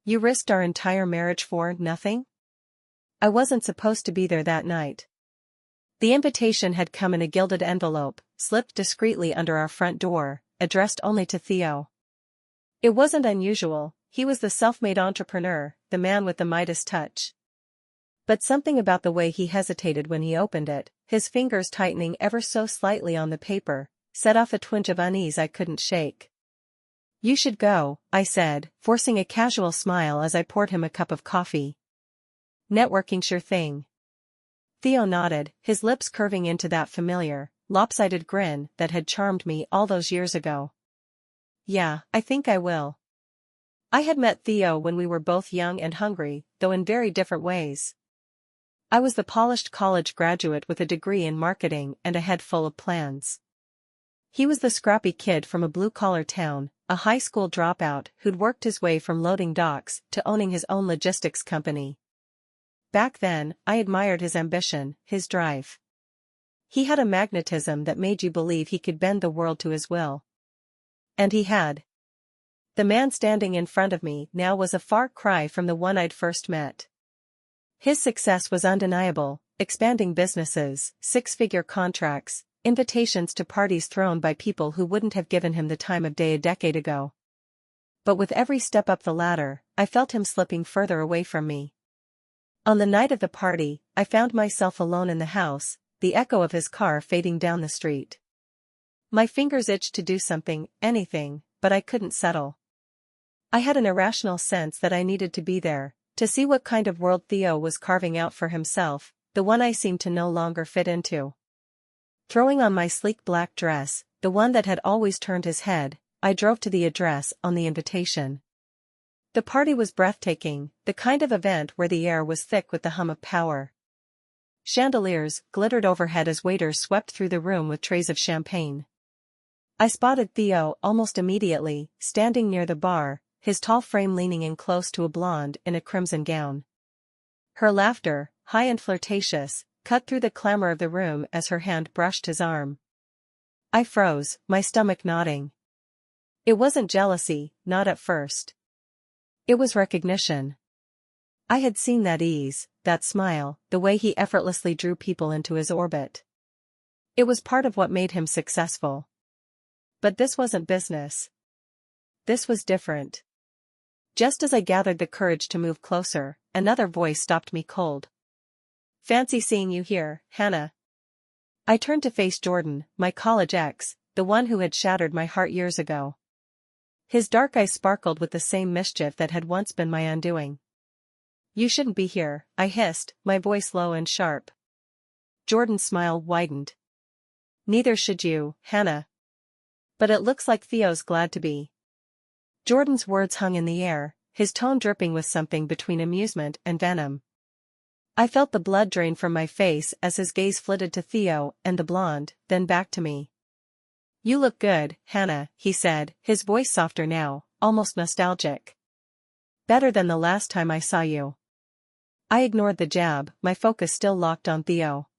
You risked our entire marriage for nothing? I wasn't supposed to be there that night. The invitation had come in a gilded envelope, slipped discreetly under our front door, addressed only to Theo. It wasn't unusual, he was the self-made entrepreneur, the man with the Midas touch. But something about the way he hesitated when he opened it, his fingers tightening ever so slightly on the paper, set off a twinge of unease I couldn't shake. You should go, I said, forcing a casual smile as I poured him a cup of coffee. Networking sure thing. Theo nodded, his lips curving into that familiar, lopsided grin that had charmed me all those years ago. Yeah, I think I will. I had met Theo when we were both young and hungry, though in very different ways. I was the polished college graduate with a degree in marketing and a head full of plans. He was the scrappy kid from a blue-collar town, a high school dropout who'd worked his way from loading docks to owning his own logistics company. Back then, I admired his ambition, his drive. He had a magnetism that made you believe he could bend the world to his will. And he had. The man standing in front of me now was a far cry from the one I'd first met. His success was undeniable, expanding businesses, six-figure contracts, invitations to parties thrown by people who wouldn't have given him the time of day a decade ago. But with every step up the ladder, I felt him slipping further away from me. On the night of the party, I found myself alone in the house, the echo of his car fading down the street. My fingers itched to do something, anything, but I couldn't settle. I had an irrational sense that I needed to be there, to see what kind of world Theo was carving out for himself, the one I seemed to no longer fit into. Throwing on my sleek black dress, the one that had always turned his head, I drove to the address on the invitation. The party was breathtaking, the kind of event where the air was thick with the hum of power. Chandeliers glittered overhead as waiters swept through the room with trays of champagne. I spotted Theo almost immediately, standing near the bar, his tall frame leaning in close to a blonde in a crimson gown. Her laughter, high and flirtatious, cut through the clamor of the room as her hand brushed his arm. I froze, my stomach knotting. It wasn't jealousy, not at first. It was recognition. I had seen that ease, that smile, the way he effortlessly drew people into his orbit. It was part of what made him successful. But this wasn't business. This was different. Just as I gathered the courage to move closer, another voice stopped me cold. Fancy seeing you here, Hanna. I turned to face Jordan, my college ex, the one who had shattered my heart years ago. His dark eyes sparkled with the same mischief that had once been my undoing. You shouldn't be here, I hissed, my voice low and sharp. Jordan's smile widened. Neither should you, Hanna. But it looks like Theo's glad to be. Jordan's words hung in the air, his tone dripping with something between amusement and venom. I felt the blood drain from my face as his gaze flitted to Theo and the blonde, then back to me. You look good, Hanna, he said, his voice softer now, almost nostalgic. Better than the last time I saw you. I ignored the jab, my focus still locked on Theo.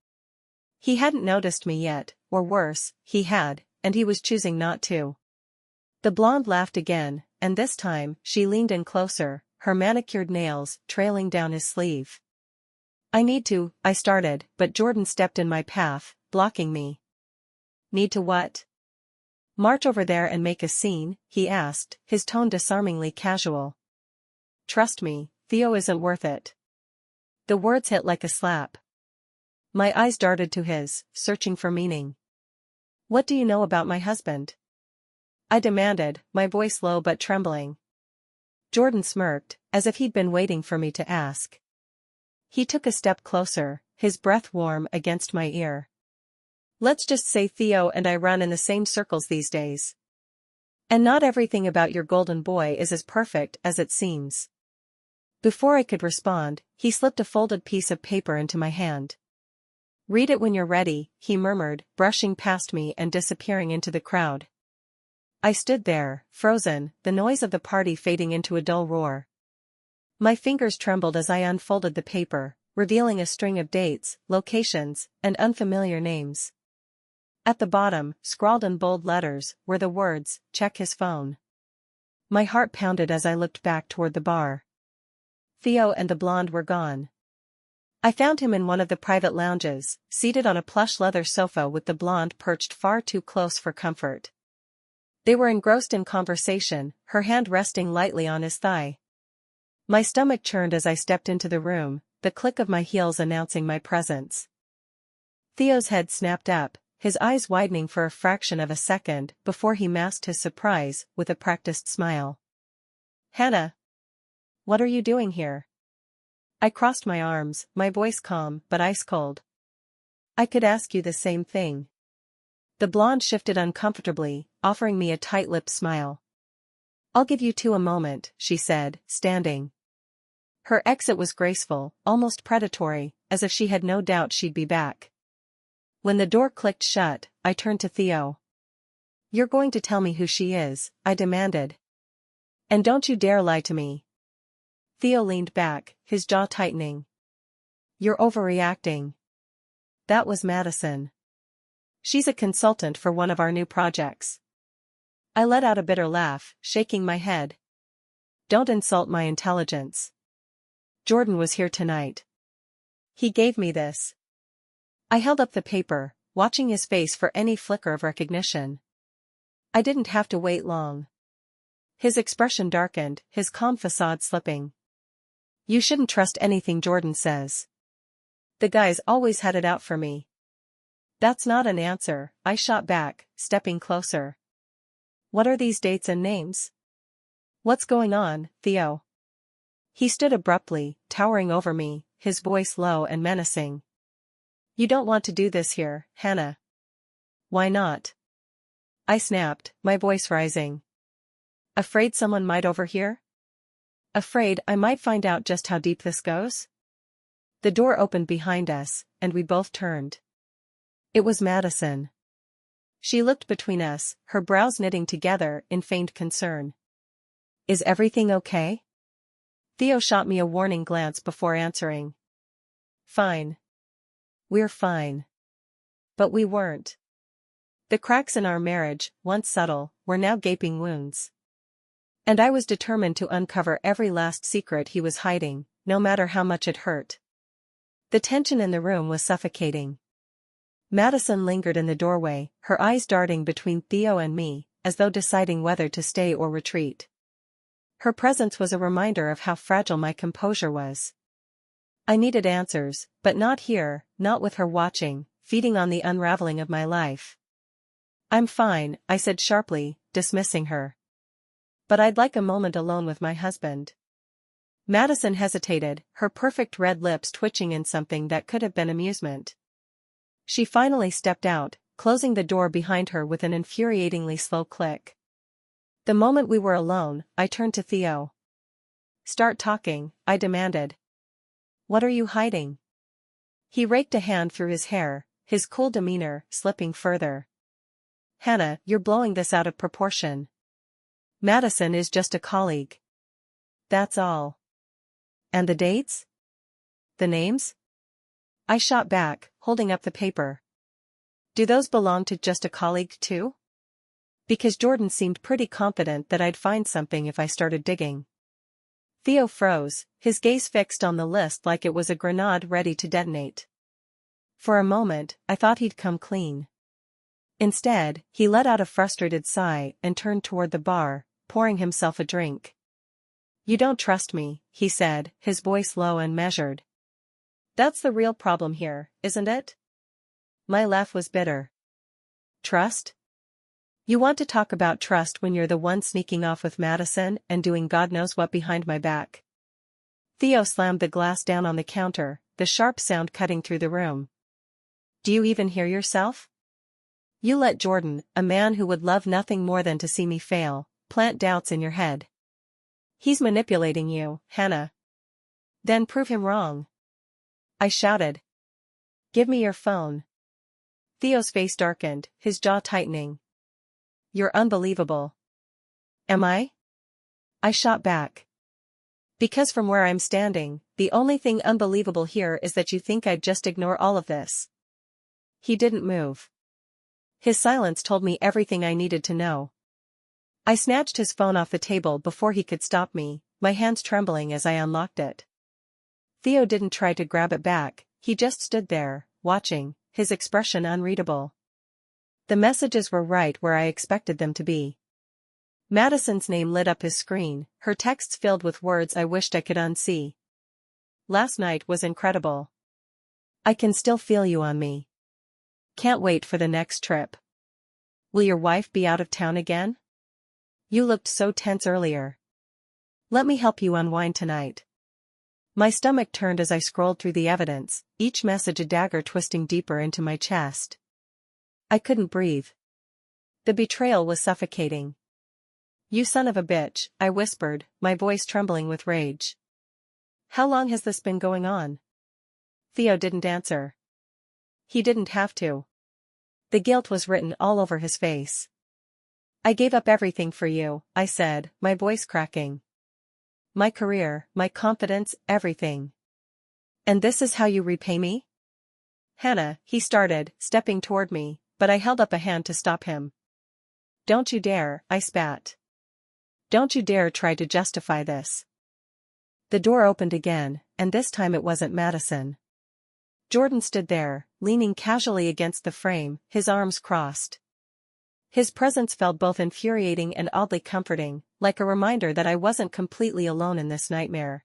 He hadn't noticed me yet, or worse, he had, and he was choosing not to. The blonde laughed again, and this time, she leaned in closer, her manicured nails trailing down his sleeve. I started, but Jordan stepped in my path, blocking me. Need to what? March over there and make a scene, he asked, his tone disarmingly casual. Trust me, Theo isn't worth it. The words hit like a slap. My eyes darted to his, searching for meaning. What do you know about my husband? I demanded, my voice low but trembling. Jordan smirked, as if he'd been waiting for me to ask. He took a step closer, his breath warm against my ear. Let's just say Theo and I run in the same circles these days. And not everything about your golden boy is as perfect as it seems. Before I could respond, he slipped a folded piece of paper into my hand. Read it when you're ready, he murmured, brushing past me and disappearing into the crowd. I stood there, frozen, the noise of the party fading into a dull roar. My fingers trembled as I unfolded the paper, revealing a string of dates, locations, and unfamiliar names. At the bottom, scrawled in bold letters, were the words, check his phone. My heart pounded as I looked back toward the bar. Theo and the blonde were gone. I found him in one of the private lounges, seated on a plush leather sofa with the blonde perched far too close for comfort. They were engrossed in conversation, her hand resting lightly on his thigh. My stomach churned as I stepped into the room, the click of my heels announcing my presence. Theo's head snapped up, his eyes widening for a fraction of a second before he masked his surprise with a practiced smile. "Hanna, what are you doing here?" I crossed my arms, my voice calm but ice cold. "I could ask you the same thing." The blonde shifted uncomfortably, offering me a tight-lipped smile. "I'll give you two a moment," she said, standing. Her exit was graceful, almost predatory, as if she had no doubt she'd be back. When the door clicked shut, I turned to Theo. "You're going to tell me who she is," I demanded. "And don't you dare lie to me." Theo leaned back, his jaw tightening. "You're overreacting." "That was Madison. She's a consultant for one of our new projects." I let out a bitter laugh, shaking my head. "Don't insult my intelligence. Jordan was here tonight. He gave me this." I held up the paper, watching his face for any flicker of recognition. I didn't have to wait long. His expression darkened, his calm facade slipping. "You shouldn't trust anything Jordan says. The guy's always had it out for me." "That's not an answer," I shot back, stepping closer. "What are these dates and names? What's going on, Theo?" He stood abruptly, towering over me, his voice low and menacing. "You don't want to do this here, Hanna." "Why not?" I snapped, my voice rising. "Afraid someone might overhear? Afraid I might find out just how deep this goes?" The door opened behind us, and we both turned. It was Madison. She looked between us, her brows knitting together in feigned concern. "Is everything okay?" Theo shot me a warning glance before answering. "Fine. We're fine." But we weren't. The cracks in our marriage, once subtle, were now gaping wounds. And I was determined to uncover every last secret he was hiding, no matter how much it hurt. The tension in the room was suffocating. Madison lingered in the doorway, her eyes darting between Theo and me, as though deciding whether to stay or retreat. Her presence was a reminder of how fragile my composure was. I needed answers, but not here, not with her watching, feeding on the unraveling of my life. "I'm fine," I said sharply, dismissing her. "But I'd like a moment alone with my husband." Madison hesitated, her perfect red lips twitching in something that could have been amusement. She finally stepped out, closing the door behind her with an infuriatingly slow click. The moment we were alone, I turned to Theo. "Start talking," I demanded. "What are you hiding?" He raked a hand through his hair, his cool demeanor slipping further. "Hanna, you're blowing this out of proportion. Madison is just a colleague. That's all." "And the dates? The names?" I shot back, holding up the paper. "Do those belong to just a colleague too?" Because Jordan seemed pretty confident that I'd find something if I started digging. Theo froze, his gaze fixed on the list like it was a grenade ready to detonate. For a moment, I thought he'd come clean. Instead, he let out a frustrated sigh and turned toward the bar, pouring himself a drink. "You don't trust me," he said, his voice low and measured. "That's the real problem here, isn't it?" My laugh was bitter. "Trust? You want to talk about trust when you're the one sneaking off with Madison and doing God knows what behind my back?" Theo slammed the glass down on the counter, the sharp sound cutting through the room. "Do you even hear yourself? You let Jordan, a man who would love nothing more than to see me fail, plant doubts in your head. He's manipulating you, Hanna. Then prove him wrong." I shouted. "Give me your phone." Theo's face darkened, his jaw tightening. "You're unbelievable." "Am I?" I shot back. "Because from where I'm standing, the only thing unbelievable here is that you think I'd just ignore all of this." He didn't move. His silence told me everything I needed to know. I snatched his phone off the table before he could stop me, my hands trembling as I unlocked it. Theo didn't try to grab it back, he just stood there, watching, his expression unreadable. The messages were right where I expected them to be. Madison's name lit up his screen, her texts filled with words I wished I could unsee. Last night was incredible. I can still feel you on me. Can't wait for the next trip. Will your wife be out of town again? You looked so tense earlier. Let me help you unwind tonight. My stomach turned as I scrolled through the evidence, each message a dagger twisting deeper into my chest. I couldn't breathe. The betrayal was suffocating. You son of a bitch, I whispered, my voice trembling with rage. How long has this been going on? Theo didn't answer. He didn't have to. The guilt was written all over his face. I gave up everything for you, I said, my voice cracking. My career, my confidence, everything. And this is how you repay me? Hanna, he started, stepping toward me, but I held up a hand to stop him. Don't you dare, I spat. Don't you dare try to justify this. The door opened again, and this time it wasn't Madison. Jordan stood there, leaning casually against the frame, his arms crossed. His presence felt both infuriating and oddly comforting, like a reminder that I wasn't completely alone in this nightmare.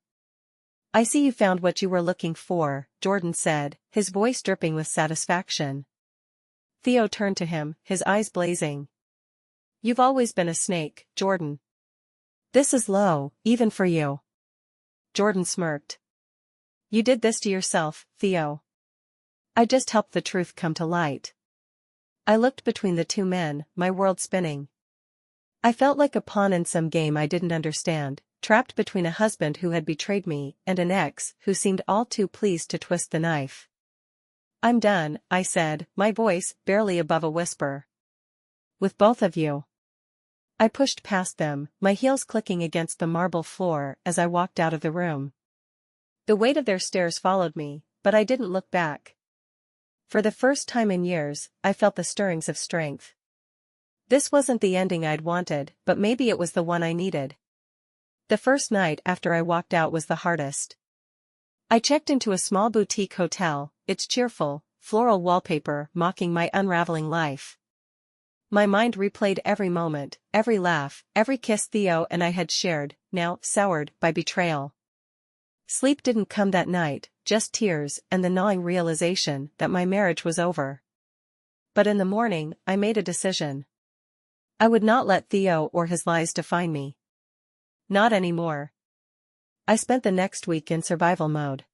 I see you found what you were looking for, Jordan said, his voice dripping with satisfaction. Theo turned to him, his eyes blazing. You've always been a snake, Jordan. This is low, even for you. Jordan smirked. You did this to yourself, Theo. I just helped the truth come to light. I looked between the two men, my world spinning. I felt like a pawn in some game I didn't understand, trapped between a husband who had betrayed me and an ex who seemed all too pleased to twist the knife. I'm done, I said, my voice barely above a whisper. With both of you. I pushed past them, my heels clicking against the marble floor as I walked out of the room. The weight of their stares followed me, but I didn't look back. For the first time in years, I felt the stirrings of strength. This wasn't the ending I'd wanted, but maybe it was the one I needed. The first night after I walked out was the hardest. I checked into a small boutique hotel, its cheerful, floral wallpaper mocking my unraveling life. My mind replayed every moment, every laugh, every kiss Theo and I had shared, now soured by betrayal. Sleep didn't come that night, just tears and the gnawing realization that my marriage was over. But in the morning, I made a decision. I would not let Theo or his lies define me. Not anymore. I spent the next week in survival mode.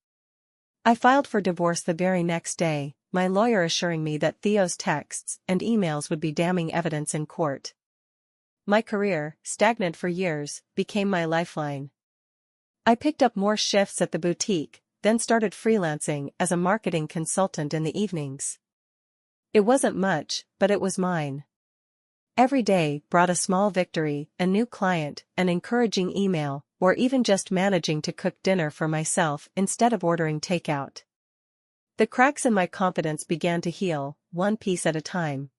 I filed for divorce the very next day, my lawyer assuring me that Theo's texts and emails would be damning evidence in court. My career, stagnant for years, became my lifeline. I picked up more shifts at the boutique, then started freelancing as a marketing consultant in the evenings. It wasn't much, but it was mine. Every day brought a small victory, a new client, an encouraging email, or even just managing to cook dinner for myself instead of ordering takeout. The cracks in my confidence began to heal, one piece at a time.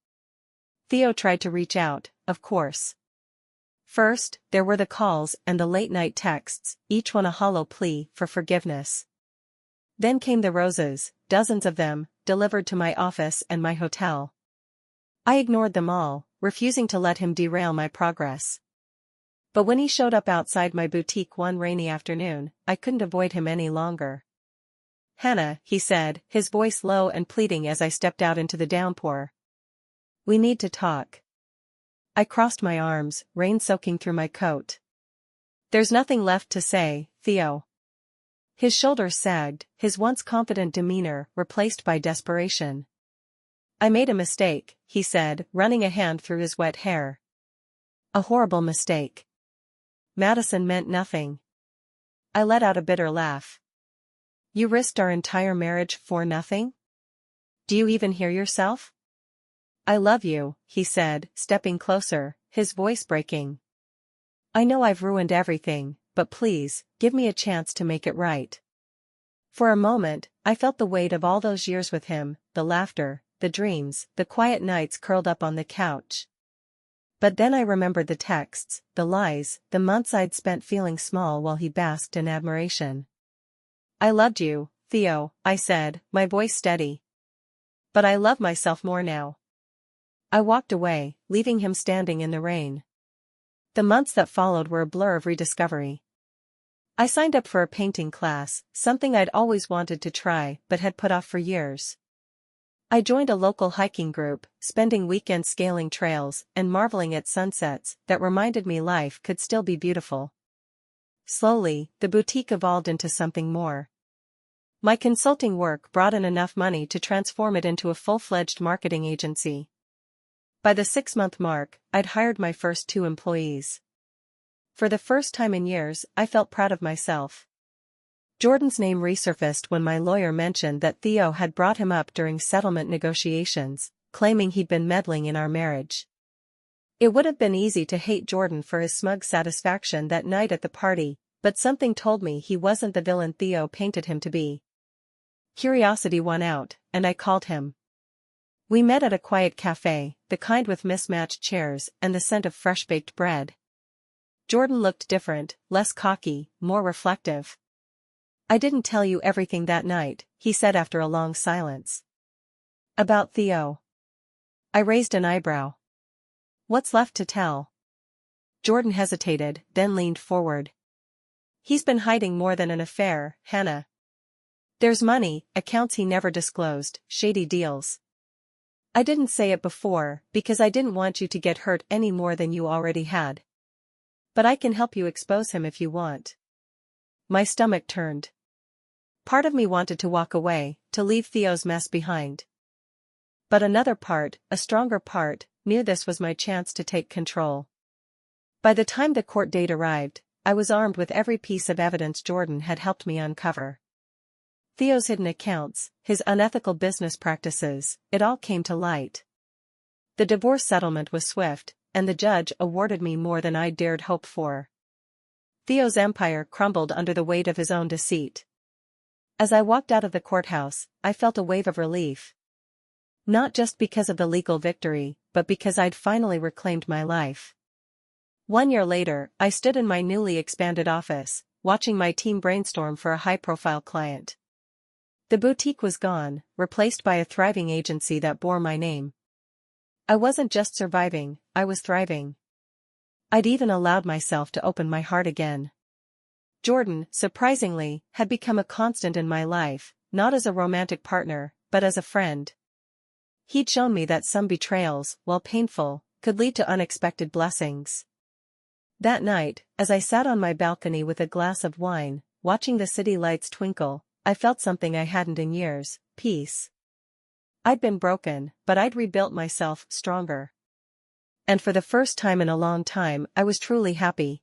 Theo tried to reach out, of course. First, there were the calls and the late-night texts, each one a hollow plea for forgiveness. Then came the roses, dozens of them, delivered to my office and my hotel. I ignored them all, refusing to let him derail my progress. But when he showed up outside my boutique one rainy afternoon, I couldn't avoid him any longer. Hanna, he said, his voice low and pleading as I stepped out into the downpour. We need to talk. I crossed my arms, rain soaking through my coat. There's nothing left to say, Theo. His shoulders sagged, his once confident demeanor replaced by desperation. I made a mistake, he said, running a hand through his wet hair. A horrible mistake. Madison meant nothing. I let out a bitter laugh. You risked our entire marriage for nothing? Do you even hear yourself? I love you, he said, stepping closer, his voice breaking. I know I've ruined everything, but please, give me a chance to make it right. For a moment, I felt the weight of all those years with him, the laughter, the dreams, the quiet nights curled up on the couch. But then I remembered the texts, the lies, the months I'd spent feeling small while he basked in admiration. I loved you, Theo, I said, my voice steady. But I love myself more now. I walked away, leaving him standing in the rain. The months that followed were a blur of rediscovery. I signed up for a painting class, something I'd always wanted to try but had put off for years. I joined a local hiking group, spending weekends scaling trails and marveling at sunsets that reminded me life could still be beautiful. Slowly, the boutique evolved into something more. My consulting work brought in enough money to transform it into a full-fledged marketing agency. By the 6-month mark, I'd hired my first 2 employees. For the first time in years, I felt proud of myself. Jordan's name resurfaced when my lawyer mentioned that Theo had brought him up during settlement negotiations, claiming he'd been meddling in our marriage. It would have been easy to hate Jordan for his smug satisfaction that night at the party, but something told me he wasn't the villain Theo painted him to be. Curiosity won out, and I called him. We met at a quiet cafe, the kind with mismatched chairs and the scent of fresh-baked bread. Jordan looked different, less cocky, more reflective. I didn't tell you everything that night, he said after a long silence. About Theo. I raised an eyebrow. What's left to tell? Jordan hesitated, then leaned forward. He's been hiding more than an affair, Hanna. There's money, accounts he never disclosed, shady deals. I didn't say it before, because I didn't want you to get hurt any more than you already had. But I can help you expose him if you want. My stomach turned. Part of me wanted to walk away, to leave Theo's mess behind. But another part, a stronger part, knew this was my chance to take control. By the time the court date arrived, I was armed with every piece of evidence Jordan had helped me uncover. Theo's hidden accounts, his unethical business practices, it all came to light. The divorce settlement was swift, and the judge awarded me more than I dared hope for. Theo's empire crumbled under the weight of his own deceit. As I walked out of the courthouse, I felt a wave of relief. Not just because of the legal victory, but because I'd finally reclaimed my life. 1 year later, I stood in my newly expanded office, watching my team brainstorm for a high-profile client. The boutique was gone, replaced by a thriving agency that bore my name. I wasn't just surviving, I was thriving. I'd even allowed myself to open my heart again. Jordan, surprisingly, had become a constant in my life, not as a romantic partner, but as a friend. He'd shown me that some betrayals, while painful, could lead to unexpected blessings. That night, as I sat on my balcony with a glass of wine, watching the city lights twinkle, I felt something I hadn't in years, peace. I'd been broken, but I'd rebuilt myself stronger. And for the first time in a long time, I was truly happy.